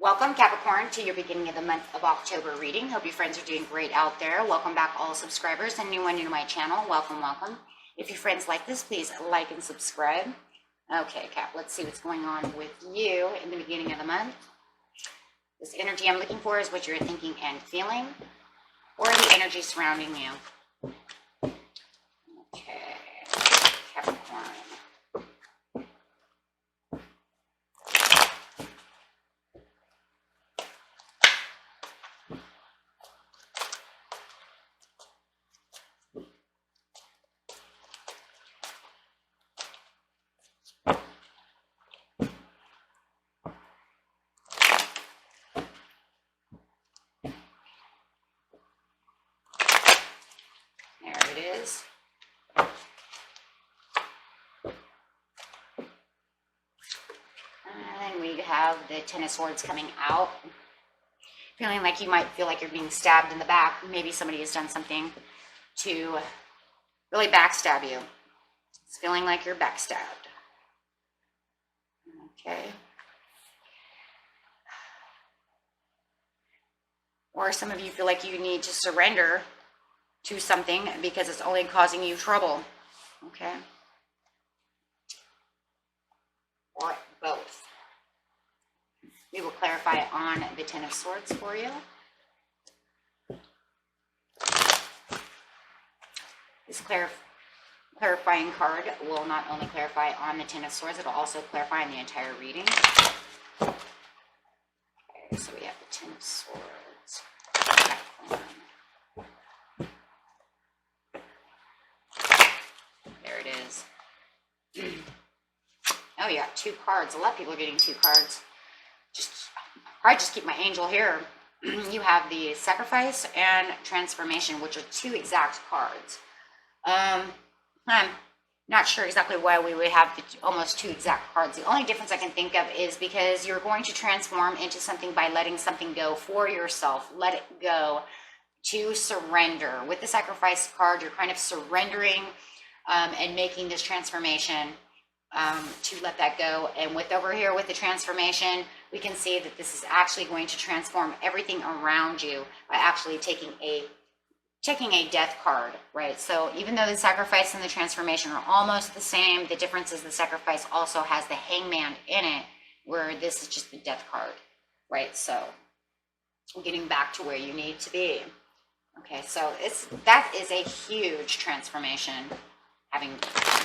Welcome, Capricorn, to your beginning of the month of October reading. Hope you friends are doing great out there. Welcome back, all subscribers, and anyone new to my channel. Welcome, welcome. If your friends like this, please like and subscribe. Okay, Cap, let's see what's going on with you in the beginning of the month. This energy I'm looking for is what you're thinking and feeling, or the energy surrounding you. Okay, Capricorn. There it is. And we have the Ten of Swords coming out. Feeling like you might feel like you're being stabbed in the back. Maybe somebody has done something to really backstab you. It's feeling like you're backstabbed. Okay. Or some of you feel like you need to surrender to something because it's only causing you trouble. Okay. Or both. We will clarify on the Ten of Swords for you. This clarifying card will not only clarify on the Ten of Swords, it will also clarify in the entire reading. Okay, so we have the Ten of Swords. There it is. Oh, you got two cards. A lot of people are getting two cards. I just keep my angel here. You have the Sacrifice and Transformation, which are two exact cards. I'm not sure exactly why we would have almost two exact cards. The only difference I can think of is because you're going to transform into something by letting something go for yourself. Let it go to surrender. With the Sacrifice card, you're kind of surrendering and making this transformation to let that go. And with over here with the Transformation, we can see that this is actually going to transform everything around you by actually taking a death card, right? So even though the Sacrifice and the Transformation are almost the same, the difference is the Sacrifice also has the Hangman in it, where this is just the death card, right? So getting back to where you need to be. Okay, so that is a huge transformation, having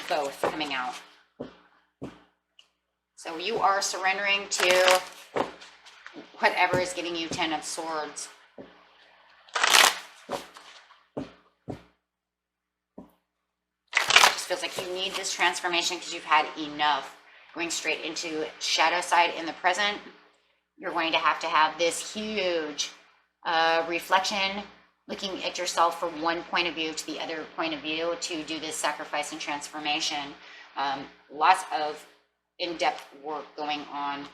both coming out. So you are surrendering to whatever is giving you Ten of Swords. Feels like you need this transformation because you've had enough. Going straight into shadow side in the present, you're going to have this huge reflection, looking at yourself from one point of view to the other point of view to do this Sacrifice and Transformation. Lots of in-depth work going on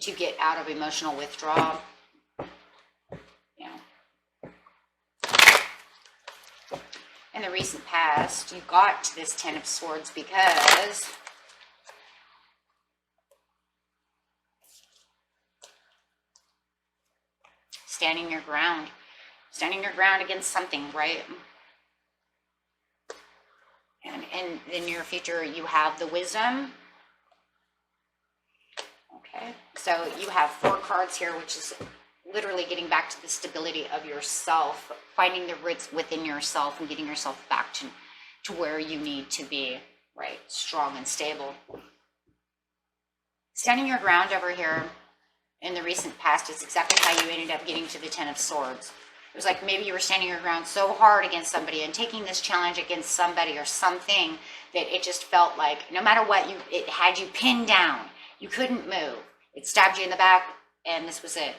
to get out of emotional withdrawal. In the recent past, you got this Ten of Swords because standing your ground against something, right? And in the near future, you have the Wisdom. Okay, so you have four cards here, which is literally getting back to the stability of yourself, finding the roots within yourself and getting yourself back to where you need to be, right? Strong and stable. Standing your ground over here in the recent past is exactly how you ended up getting to the Ten of Swords. It was like maybe you were standing your ground so hard against somebody and taking this challenge against somebody or something that it just felt like no matter what, it had you pinned down. You couldn't move. It stabbed you in the back, and this was it.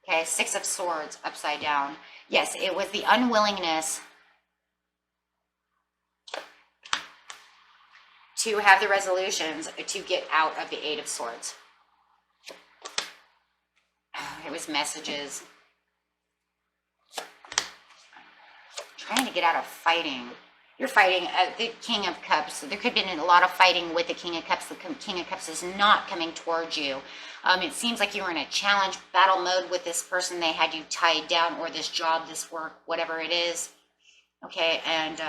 Okay, Six of Swords upside down. Yes, it was the unwillingness to have the resolutions to get out of the Eight of Swords. It was messages. Trying to get out of fighting. You're fighting the King of Cups. There could have been a lot of fighting with the King of Cups. The King of Cups is not coming towards you. It seems like you were in a challenge battle mode with this person. They had you tied down, or this job, this work, whatever it is. Okay, and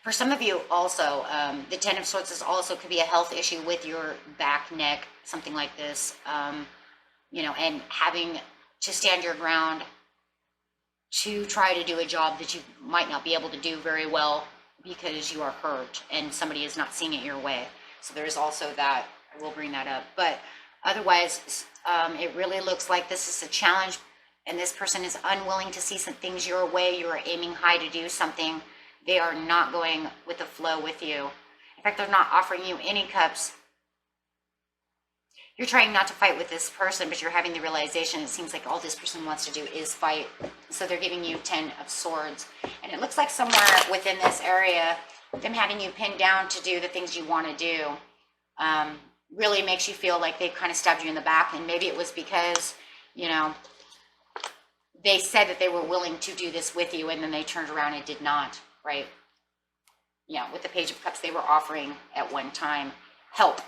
for some of you also, the Ten of Swords is also could be a health issue with your back, neck, something like this. You know, and having to stand your ground to try to do a job that you might not be able to do very well because you are hurt and somebody is not seeing it your way. So there's also that. I will bring that up. But otherwise, it really looks like this is a challenge, and this person is unwilling to see some things your way. You are aiming high to do something. They are not going with the flow with you. In fact, they're not offering you any cups. You're trying not to fight with this person, but you're having the realization it seems like all this person wants to do is fight. So they're giving you 10 of Swords. And it looks like somewhere within this area, them having you pinned down to do the things you want to do really makes you feel like they've kind of stabbed you in the back. And maybe it was because, you know, they said that they were willing to do this with you, and then they turned around and did not, right? Yeah, with the Page of Cups, they were offering at one time help.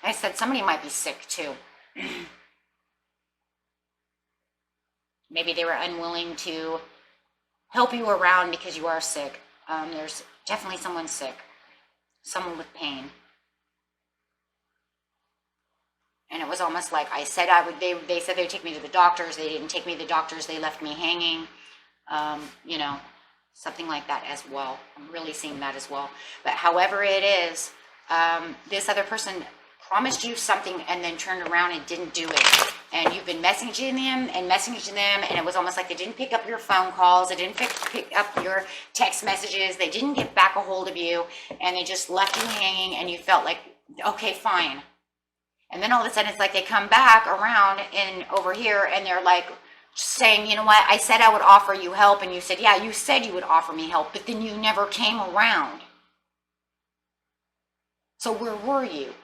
I said somebody might be sick too. Maybe they were unwilling to help you around because you are sick. There's definitely someone sick, someone with pain. And it was almost like I said I would. They said they'd take me to the doctors. They didn't take me to the doctors. They left me hanging. You know, something like that as well. I'm really seeing that as well. But however it is, this other person promised you something and then turned around and didn't do it. And you've been messaging them, and it was almost like they didn't pick up your phone calls. They didn't pick up your text messages. They didn't get back a hold of you, and they just left you hanging, and you felt like, okay, fine. And then all of a sudden it's like they come back around and over here, and they're like saying, you know what, I said I would offer you help, and you said, yeah, you said you would offer me help, but then you never came around. So where were you?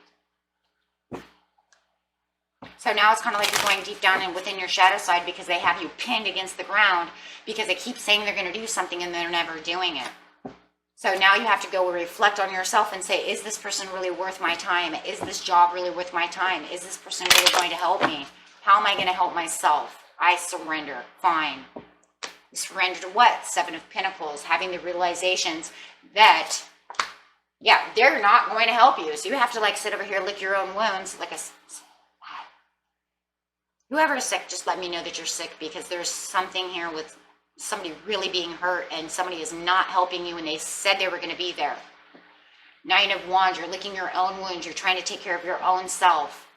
So now it's kind of like you're going deep down and within your shadow side because they have you pinned against the ground because they keep saying they're going to do something and they're never doing it. So now you have to go reflect on yourself and say, is this person really worth my time? Is this job really worth my time? Is this person really going to help me? How am I going to help myself? I surrender. Fine. Surrender to what? Seven of Pentacles. Having the realizations that, yeah, they're not going to help you. So you have to like sit over here, lick your own wounds. Like whoever is sick, just let me know that you're sick, because there's something here with somebody really being hurt and somebody is not helping you, and they said they were going to be there. Nine of Wands, you're licking your own wounds. You're trying to take care of your own self.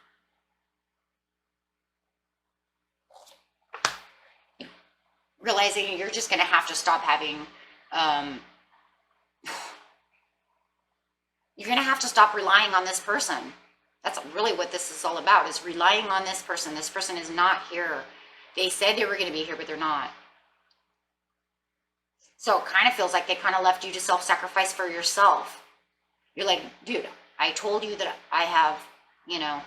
Realizing you're just going to have to stop having, you're going to have to stop relying on this person. That's really what this is all about, is relying on this person. This person is not here. They said they were going to be here, but they're not. So it kind of feels like they kind of left you to self-sacrifice for yourself. You're like, dude, I told you that I have, you know,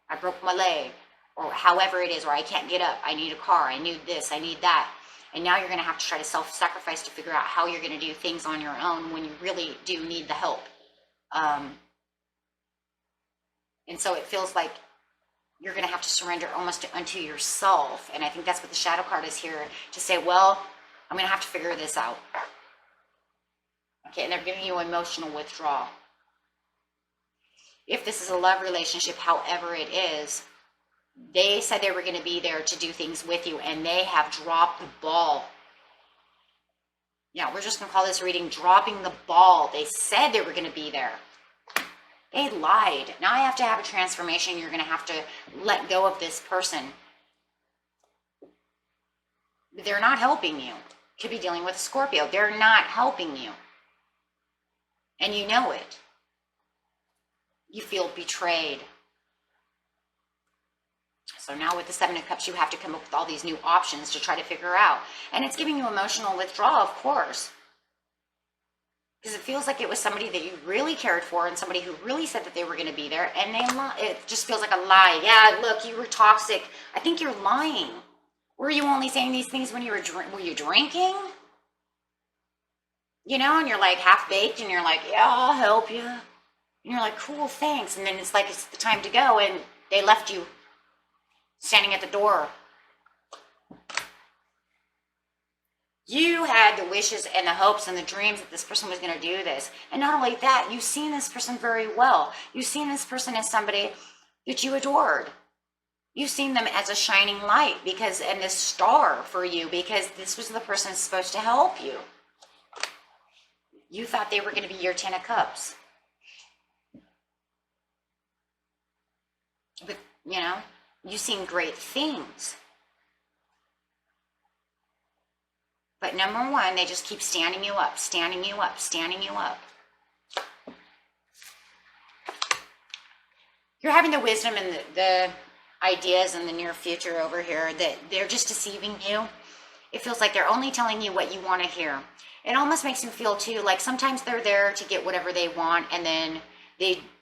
I broke my leg, or however it is, or I can't get up. I need a car. I need this. I need that. And now you're going to have to try to self-sacrifice to figure out how you're going to do things on your own when you really do need the help. And so it feels like you're going to have to surrender almost unto yourself. And I think that's what the shadow card is here to say, well, I'm going to have to figure this out. Okay, and they're giving you emotional withdrawal. If this is a love relationship, however it is, they said they were going to be there to do things with you, and they have dropped the ball. Yeah, we're just going to call this reading dropping the ball. They said they were going to be there. They lied. Now I have to have a transformation. You're going to have to let go of this person. They're not helping you. Could be dealing with a Scorpio. They're not helping you. And you know it. You feel betrayed. So now with the Seven of Cups, you have to come up with all these new options to try to figure out. And it's giving you emotional withdrawal, of course. Because it feels like it was somebody that you really cared for and somebody who really said that they were going to be there. And it just feels like a lie. Yeah, look, you were toxic. I think you're lying. Were you only saying these things when you were drinking? you know, and you're like half baked and you're like, yeah, I'll help you. And you're like, cool, thanks. And then it's like, it's the time to go and they left you standing at the door. You had the wishes and the hopes and the dreams that this person was going to do this. And not only that, you've seen this person very well. You've seen this person as somebody that you adored. You've seen them as a shining light because, and this star for you, because this was the person that's supposed to help you. You thought they were going to be your 10 of cups. But, you know, you've seen great things. But number one, they just keep standing you up, standing you up, standing you up. You're having the wisdom and the ideas in the near future over here that they're just deceiving you. It feels like they're only telling you what you want to hear. It almost makes you feel too like sometimes they're there to get whatever they want, and then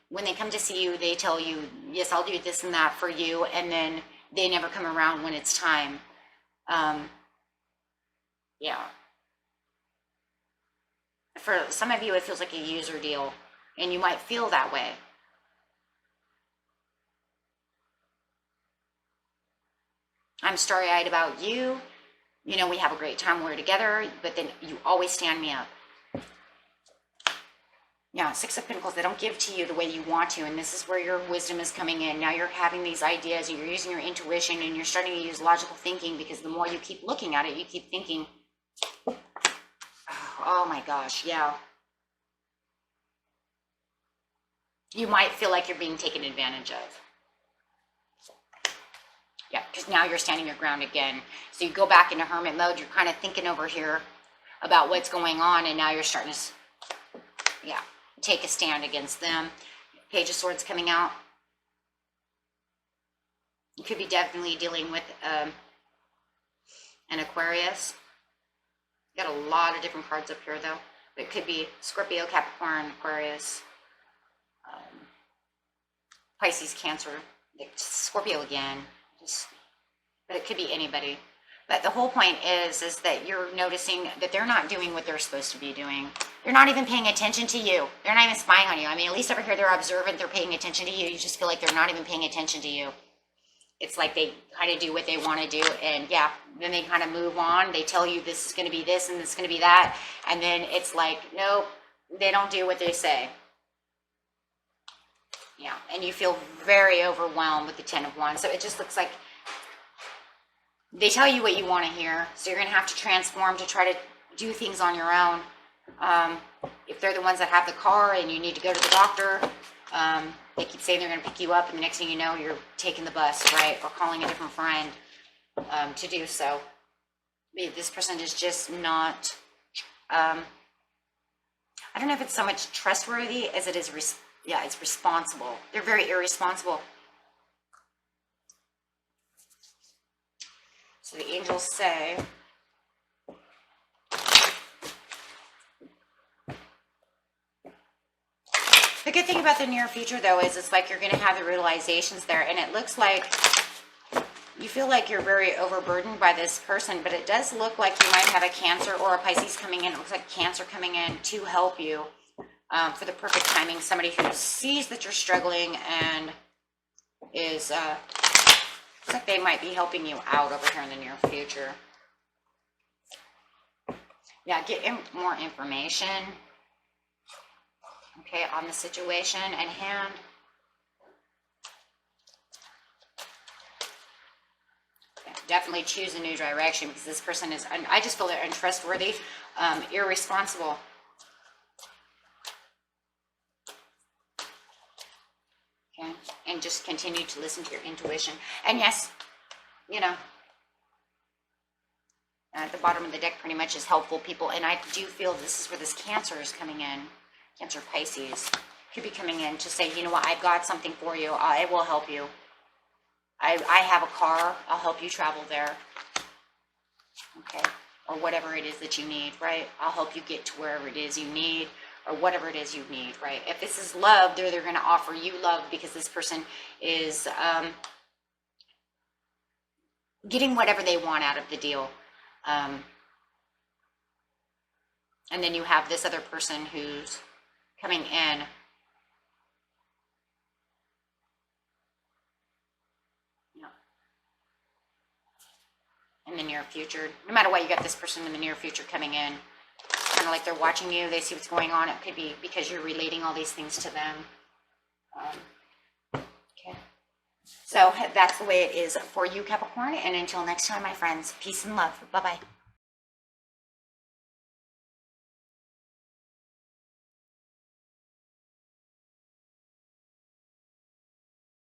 when they come to see you, they tell you, yes, I'll do this and that for you, and then they never come around when it's time. Yeah. For some of you, it feels like a user deal, and you might feel that way. I'm starry-eyed about you. You know, we have a great time, we're together, but then you always stand me up. Yeah, Six of Pentacles, they don't give to you the way you want to, and this is where your wisdom is coming in. Now you're having these ideas, and you're using your intuition, and you're starting to use logical thinking, because the more you keep looking at it, you keep thinking, oh my gosh, yeah. You might feel like you're being taken advantage of. Yeah, because now you're standing your ground again. So you go back into hermit mode, you're kind of thinking over here about what's going on, and now you're starting to, yeah, take a stand against them. Page of Swords coming out. You could be definitely dealing with an Aquarius. Got a lot of different cards up here, though. It could be Scorpio, Capricorn, Aquarius, Pisces, Cancer, Scorpio again. But it could be anybody. But the whole point is that you're noticing that they're not doing what they're supposed to be doing. They're not even paying attention to you. They're not even spying on you. I mean, at least over here they're observant. They're paying attention to you. You just feel like they're not even paying attention to you. It's like they kind of do what they want to do, and yeah, then they kind of move on. They tell you this is going to be this and this is going to be that, and then it's like, nope, they don't do what they say. Yeah, and you feel very overwhelmed with the 10 of Wands. So it just looks like they tell you what you want to hear, so you're going to have to transform to try to do things on your own. If they're the ones that have the car and you need to go to the doctor, they keep saying they're going to pick you up, and the next thing you know, you're taking the bus, right? Or calling a different friend to do so. This person is just not, I don't know if it's so much trustworthy as it is, it's responsible. They're very irresponsible. So the angels say, the good thing about the near future, though, is it's like you're going to have the realizations there, and it looks like you feel like you're very overburdened by this person, but it does look like you might have a Cancer or a Pisces coming in. It looks like Cancer coming in to help you for the perfect timing. Somebody who sees that you're struggling and is, looks like they might be helping you out over here in the near future. Yeah, get more information. Okay, on the situation at hand. Yeah, definitely choose a new direction, because this person is, I just feel they're untrustworthy, irresponsible. Okay, and just continue to listen to your intuition. And yes, you know, at the bottom of the deck pretty much is helpful people, and I do feel this is where this Cancer is coming in. Cancer, Pisces could be coming in to say, you know what, I've got something for you. I will help you. I have a car. I'll help you travel there. Okay, or whatever it is that you need, right? I'll help you get to wherever it is you need, or whatever it is you need, right? If this is love, they're going to offer you love, because this person is getting whatever they want out of the deal. And then you have this other person who's coming in. Yeah. In the near future. No matter what, you got this person in the near future coming in. Kind of like they're watching you. They see what's going on. It could be because you're relating all these things to them. Okay. So that's the way it is for you, Capricorn. And until next time, my friends, peace and love. Bye-bye.